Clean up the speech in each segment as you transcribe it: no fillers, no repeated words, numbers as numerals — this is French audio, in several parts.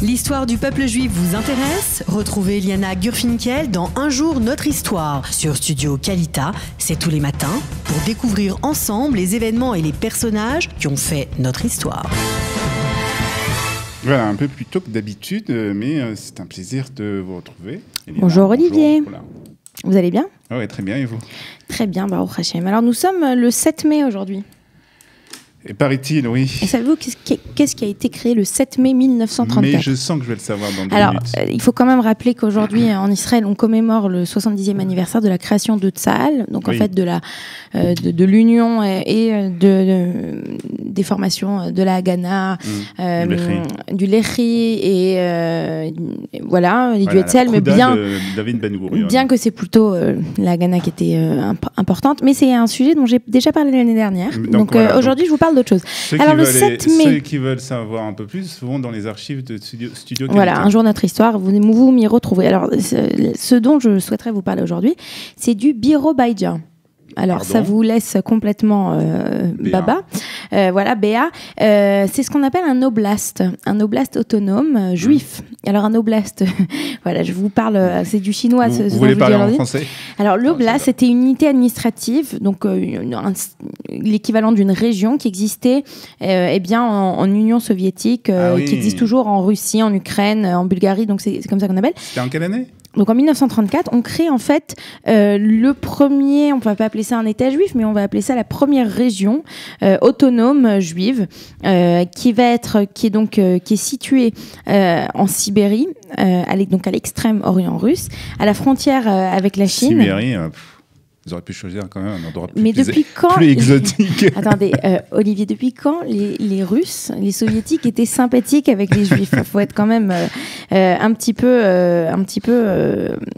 L'histoire du peuple juif vous intéresse? Retrouvez Liana Gurfinkel dans Un jour notre histoire sur Studio Kalita. C'est tous les matins pour découvrir ensemble les événements et les personnages qui ont fait notre histoire. Voilà, un peu plus tôt que d'habitude, mais c'est un plaisir de vous retrouver. Bonjour Olivier. Bonjour. Vous allez bien? Oui, très bien, et vous? Très bien, Baruch Hashem. Alors nous sommes le 7 mai aujourd'hui. Et paraît-il, oui. Et savez-vous qu'est-ce qui a été créé le 7 mai 1934? Mais je sens que je vais le savoir dans 2 minutes. Alors, il faut quand même rappeler qu'aujourd'hui, en Israël, on commémore le 70e anniversaire de la création de Tsahal, donc oui. En fait de l'union et des formations de la Haganah, du Lechi et voilà, du Hetzel, mais bien que c'est plutôt la Haganah qui était importante, mais c'est un sujet dont j'ai déjà parlé l'année dernière. Donc voilà, aujourd'hui, je vous parle d'autre chose. Alors le 7 mai, ceux qui veulent savoir un peu plus vont dans les archives de Studio Kalita. Voilà, Un jour notre histoire, vous m'y retrouvez. Alors ce dont je souhaiterais vous parler aujourd'hui, c'est du Birobidjan. Alors, pardon, ça vous laisse complètement baba. Voilà, Béa. C'est ce qu'on appelle un oblast autonome juif. Alors, un oblast, voilà, je vous parle, c'est du chinois. Vous voulez parler en français? Alors, l'oblast, c'était une unité administrative, donc l'équivalent d'une région qui existait en Union soviétique, qui existe toujours en Russie, en Ukraine, en Bulgarie, donc c'est comme ça qu'on appelle. C'était en quelle année? Donc en 1934, on crée en fait le premier, on ne va pas appeler ça un État juif, mais on va appeler ça la première région autonome juive qui est située en Sibérie, donc à l'extrême orient russe, à la frontière avec la Chine. Sibérie, vous auriez pu choisir quand même un endroit plus exotique. Attendez, Olivier, depuis quand les Russes, les Soviétiques étaient sympathiques avec les Juifs? Il faut être quand même un petit peu.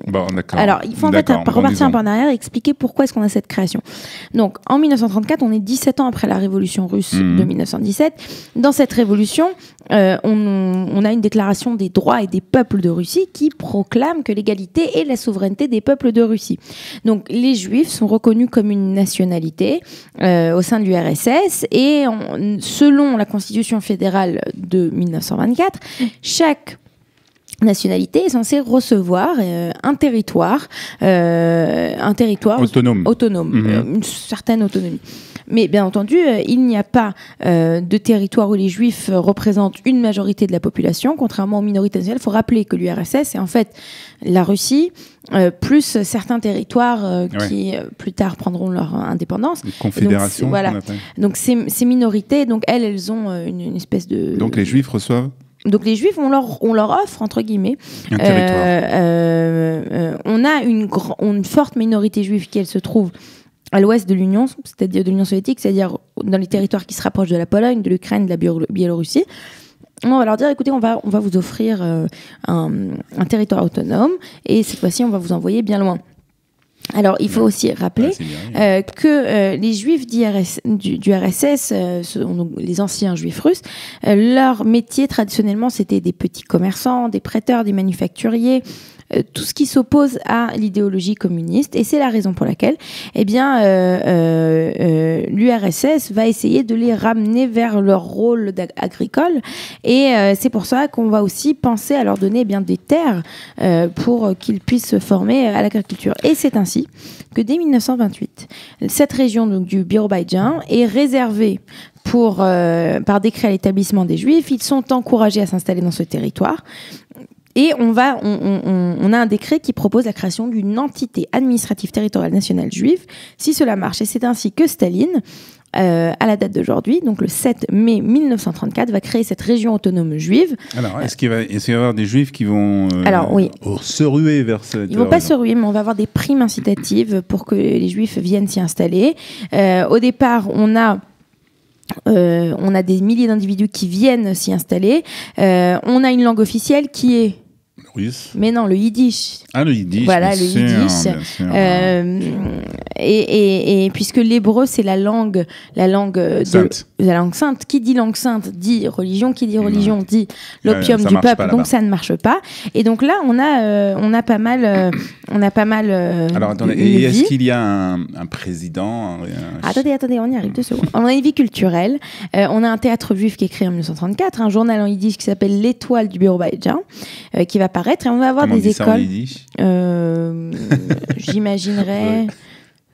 Bon, d'accord. Alors, il faut en fait repartir un peu en arrière et expliquer pourquoi est-ce qu'on a cette création. Donc, en 1934, on est 17 ans après la révolution russe de 1917. Dans cette révolution, on a une déclaration des droits et des peuples de Russie qui proclame que l'égalité et la souveraineté des peuples de Russie. Donc, les Juifs sont reconnus comme une nationalité au sein de l'URSS et selon la Constitution fédérale de 1924, chaque nationalité est censée recevoir un territoire autonome, une certaine autonomie. Mais bien entendu, il n'y a pas de territoire où les Juifs représentent une majorité de la population, contrairement aux minorités nationales. Il faut rappeler que l'URSS est en fait la Russie, plus certains territoires qui plus tard prendront leur indépendance. Une confédération. Donc, voilà. Donc ces minorités, donc elles ont une espèce de... Donc les Juifs reçoivent? Donc les Juifs, on leur offre, entre guillemets, un territoire. On a une forte minorité juive qui, elle, se trouve à l'ouest de l'Union, c'est-à-dire de l'Union soviétique, c'est-à-dire dans les territoires qui se rapprochent de la Pologne, de l'Ukraine, de la Biélorussie. On va leur dire, écoutez, on va vous offrir un territoire autonome et cette fois-ci, on va vous envoyer bien loin. Alors, il faut aussi rappeler que les Juifs du RSS, les anciens Juifs russes, leur métier traditionnellement, c'était des petits commerçants, des prêteurs, des manufacturiers, tout ce qui s'oppose à l'idéologie communiste. Et c'est la raison pour laquelle l'URSS va essayer de les ramener vers leur rôle agricole. Et c'est pour ça qu'on va aussi penser à leur donner des terres pour qu'ils puissent se former à l'agriculture. Et c'est ainsi que dès 1928, cette région donc, du Birobidjan est réservée par décret à l'établissement des Juifs. Ils sont encouragés à s'installer dans ce territoire. Et on a un décret qui propose la création d'une entité administrative territoriale nationale juive, si cela marche. Et c'est ainsi que Staline, à la date d'aujourd'hui, donc le 7 mai 1934, va créer cette région autonome juive. Alors, est-ce qu'il va y avoir des Juifs qui vont se ruer vers cette... Ils ne vont pas se ruer, mais on va avoir des primes incitatives pour que les Juifs viennent s'y installer. Au départ, on a des milliers d'individus qui viennent s'y installer. On a une langue officielle qui est russe. Mais non, le yiddish. Ah, le yiddish. Voilà, le yiddish. Et puisque l'hébreu, c'est la langue sainte. Qui dit langue sainte dit religion. Qui dit religion dit l'opium du peuple. Donc ça ne marche pas. Et donc là, on a pas mal. Alors attendez, et est-ce qu'il y a un président Attendez, on y arrive 2 secondes. On a une vie culturelle. On a un théâtre juif qui est créé en 1934, un journal en yiddish qui s'appelle L'Étoile du Birobadjan, qui va paraître. Et on va avoir des écoles. Comment on dit ça en yiddish J'imaginerais.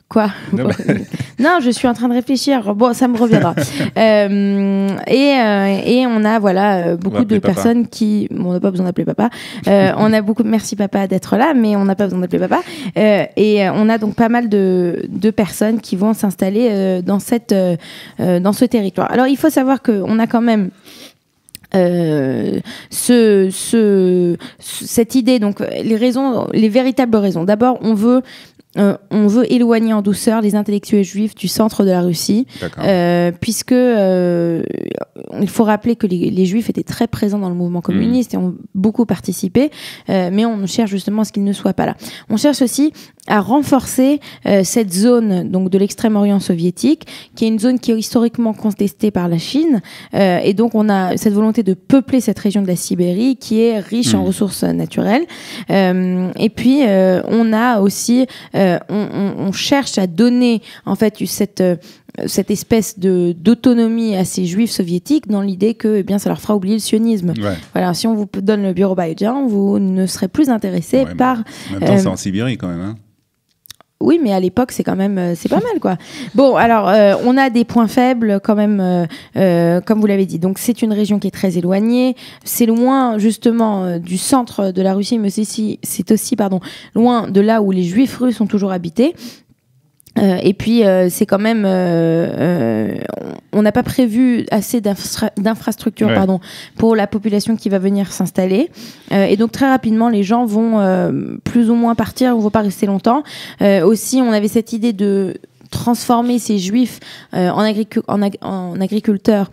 Quoi? Non, je suis en train de réfléchir. Bon, ça me reviendra. Et on a beaucoup de personnes qui... Bon, on n'a pas besoin d'appeler papa. On a beaucoup... Merci papa d'être là, mais on n'a pas besoin d'appeler papa. Et on a donc pas mal de personnes qui vont s'installer dans ce territoire. Alors, il faut savoir qu'on a quand même... cette idée, donc les véritables raisons. D'abord, on veut éloigner en douceur les intellectuels juifs du centre de la Russie, puisque il faut rappeler que les juifs étaient très présents dans le mouvement communiste et ont beaucoup participé, mais on cherche justement à ce qu'ils ne soient pas là. On cherche aussi à renforcer cette zone donc de l'extrême-orient soviétique, qui est une zone qui est historiquement contestée par la Chine, et donc on a cette volonté de peupler cette région de la Sibérie qui est riche en ressources naturelles, et puis on a aussi on cherche à donner en fait cette espèce d'autonomie à ces juifs soviétiques dans l'idée que ça leur fera oublier le sionisme. Ouais. Voilà, si on vous donne le Birobadjan, vous ne serez plus intéressé par... En même temps, c'est en Sibérie quand même, hein. Oui, mais à l'époque, c'est quand même, c'est pas mal, quoi. Bon, alors, on a des points faibles quand même, comme vous l'avez dit. Donc, c'est une région qui est très éloignée. C'est loin, justement, du centre de la Russie, mais c'est aussi, loin de là où les Juifs russes ont toujours habité. Et puis c'est quand même on n'a pas prévu assez d'infrastructures pour la population qui va venir s'installer, et donc très rapidement les gens vont plus ou moins partir, on ne va pas rester longtemps. Aussi on avait cette idée de transformer ces juifs en agriculteurs.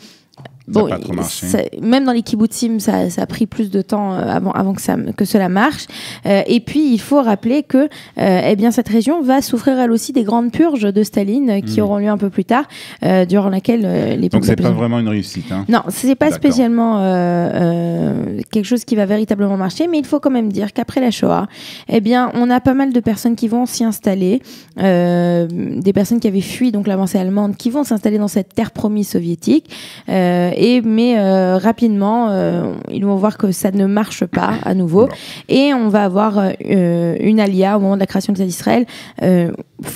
Bon, ça a pas trop marché. Même dans les kibbutzim, ça a pris plus de temps avant que cela marche. Et puis, il faut rappeler que cette région va souffrir elle aussi des grandes purges de Staline qui auront lieu un peu plus tard, durant laquelle les... Donc, c'est pas vraiment une réussite. Hein. Non, c'est pas spécialement quelque chose qui va véritablement marcher, mais il faut quand même dire qu'après la Shoah, on a pas mal de personnes qui vont s'y installer, des personnes qui avaient fui donc l'avancée allemande, qui vont s'installer dans cette terre promise soviétique. Mais rapidement, ils vont voir que ça ne marche pas à nouveau. Non. Et on va avoir une alia au moment de la création de l'État d'Israël.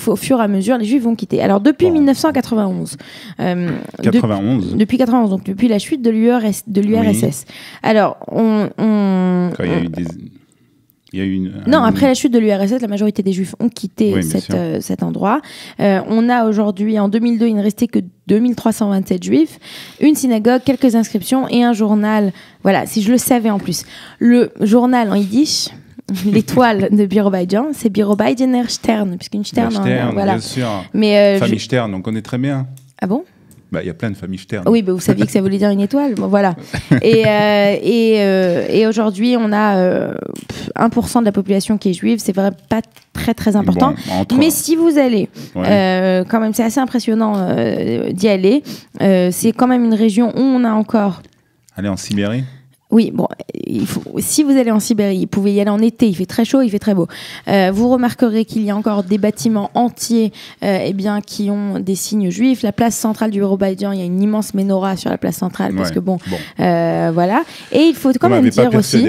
Au fur et à mesure, les Juifs vont quitter. Alors, depuis 1991. Depuis 91, donc depuis la chute de l'URSS. Oui. Alors, Quand il y a eu des... Non, après la chute de l'URSS, la majorité des Juifs ont quitté cet endroit. On a aujourd'hui, en 2002, il ne restait que 2327 Juifs, une synagogue, quelques inscriptions et un journal. Voilà, si je le savais en plus. Le journal en yiddish, l'étoile de Birobadjan, c'est Birobadjaner Stern, puisqu'une Stern, voilà. Bien sûr. Mais famille Stern, on connaît très bien. Ah bon? Il y a plein de familles Stern. Oui, vous saviez que ça voulait dire une étoile. Bon, voilà. Et aujourd'hui, on a 1% de la population qui est juive. C'est vraiment pas très, très important. Bon, mais si vous allez, quand même, c'est assez impressionnant d'y aller. C'est quand même une région où on a encore... Aller en Sibérie ? Oui, bon, si vous allez en Sibérie, vous pouvez y aller en été, il fait très chaud, il fait très beau. Vous remarquerez qu'il y a encore des bâtiments entiers qui ont des signes juifs. La place centrale du Birobadjan, il y a une immense menorah sur la place centrale, parce que voilà. Et il faut quand même dire aussi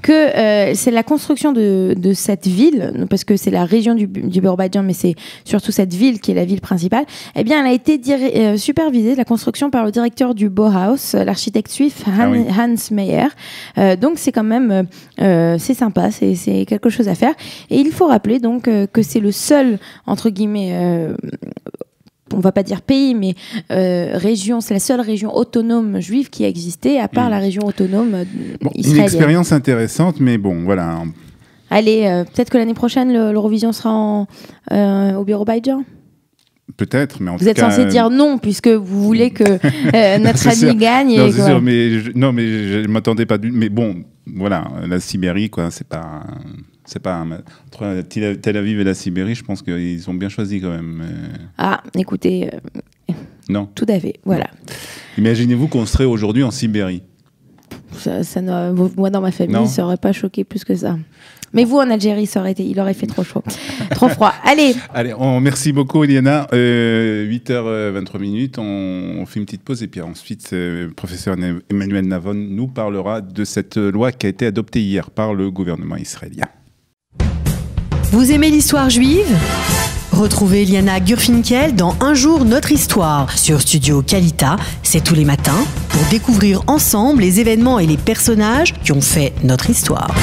que c'est la construction de cette ville, parce que c'est la région du Birobadjan, mais c'est surtout cette ville qui est la ville principale, elle a été supervisée, la construction, par le directeur du Bauhaus, l'architecte suisse Hans Meyer. Donc c'est quand même c'est sympa, c'est quelque chose à faire, et il faut rappeler donc que c'est le seul entre guillemets on va pas dire pays, mais région, c'est la seule région autonome juive qui a existé, à part la région autonome israélienne. Une expérience intéressante, mais bon, voilà. Allez, peut-être que l'année prochaine, l'Eurovision sera au Birobadjan. Peut-être, mais en tout cas... Vous êtes censé dire non, puisque vous voulez que notre ami gagne. Non, c'est sûr, mais je ne m'attendais pas... Mais bon, voilà, la Sibérie, quoi, c'est pas entre Tel Aviv et la Sibérie, je pense qu'ils ont bien choisi quand même. Ah, écoutez, non. Tout à fait, voilà. Imaginez-vous qu'on serait aujourd'hui en Sibérie. Moi, dans ma famille, ça n'aurait pas choqué plus que ça. Mais vous, en Algérie, il aurait fait trop chaud. Trop froid. Allez, merci beaucoup, Eliana. 8h23, on fait une petite pause et puis ensuite, le professeur Emmanuel Navon nous parlera de cette loi qui a été adoptée hier par le gouvernement israélien. Vous aimez l'histoire juive ? Retrouvez Liana Gurfinkel dans Un jour notre histoire sur Studio Kalita. C'est tous les matins pour découvrir ensemble les événements et les personnages qui ont fait notre histoire.